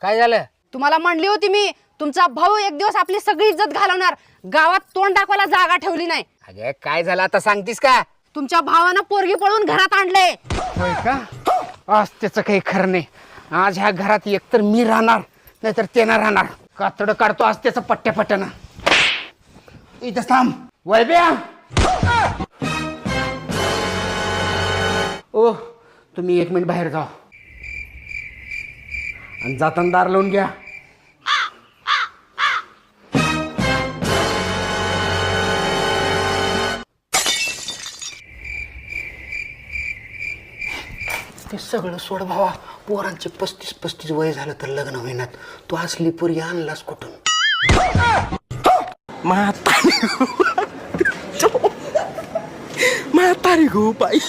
काय झालं? तुम्हाला म्हणली होती मी, तुमचा भाऊ एक दिवस आपली सगळी इज्जत घालवणार. गावात तोंड दाखवायला जागा ठेवली नाही. अगं काय झालं आता सांगतीस का? तुमच्या भावानं पोरगी पळून घरात आणले. होय का? आज त्याचं काही खरं नाही. आज ह्या घरात एकतर मी राहणार नाहीतर ते ना राहणार. कातडं काढतो आज त्याचं पट्ट्यानं. इथं थांब वैब्या. ओ तुम्ही 1 मिनिट बाहेर जा आणि जाताना दार लावून घ्या. ते सगळं सोड भावा. पोरांचे 35 वय झालं तर लग्न होईनात. तू असली पोरी आणलास कुठून? म्हातारी गो बाई.